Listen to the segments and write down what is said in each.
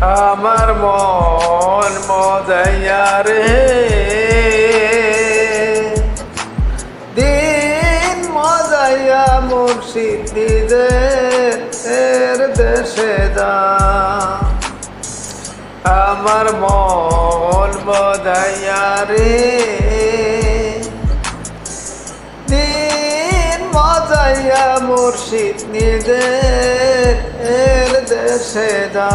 আমার মন মজাইয়া রে দিন মজাইয়া মুর্শিদ নিজের দেশে যা। আমার মন মজাইয়া রে দিন মজাইয়া মুর্শিদ নিজের দেশে যা।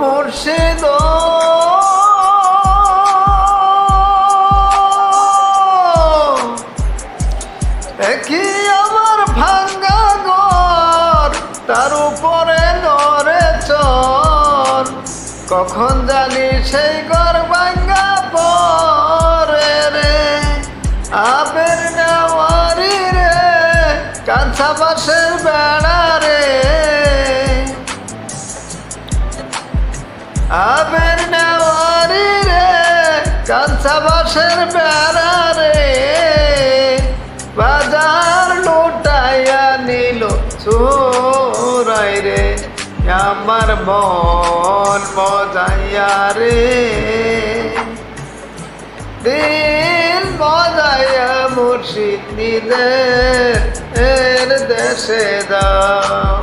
মুর্শিদ কি আমার ভাঙ্গা ঘর তার উপরে নড়ে চর, কখন জানি সেই ঘর ভাঙ্গা পরে রে। আবের নেওয়ারি রে কাঁচা বাঁশের বেড়া রে, আবের নেওয়ারি রে কাঁচা বাঁশের বেড়া রে। বাজার লুটাইয়া নিল চোরাই রে, আমার মন মজাইয়া রে দিল মজাইয়া মুর্শিদ নিজের দেশে দাও।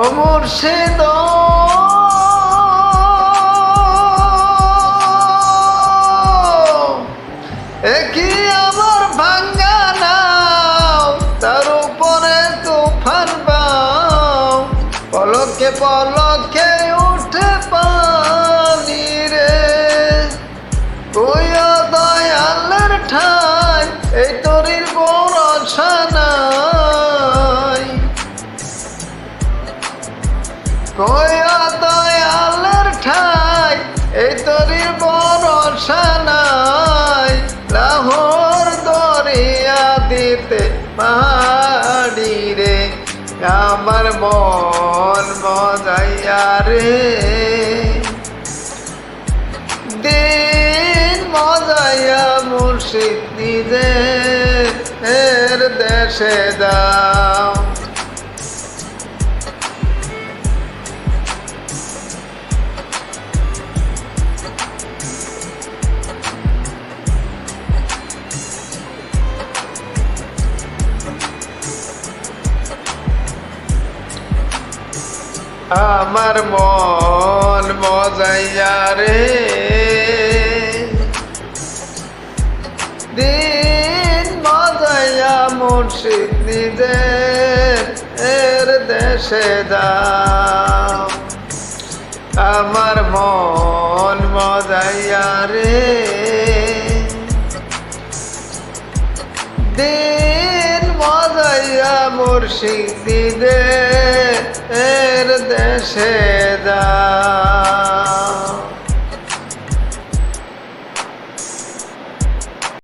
ও মুর্শিদ কি আমার ভাঙ্গা নাও তার উপরে তুফান বাও, পলকে পলকে উঠে পানি রে। কইয়া দয়ালের ঠাই এই তরির ভরসা নাই, কইয়া দয়ালের ঠাই এই তরির ভরসা নাই। লাহোর দরিয়া দিতে পারি রে, আমার মন মজাইয়া রে দিন মজাইয়া মুর্শিদ নিজের দেশে দাও। আমার মন মজাইয়া রে দিন মজাইয়া মুর্শিদ নিজের দেশে দাও। আমার মন মজাইয়া রে দিন মজাইয়া মুর্শিদ নিজের দেশে দাও।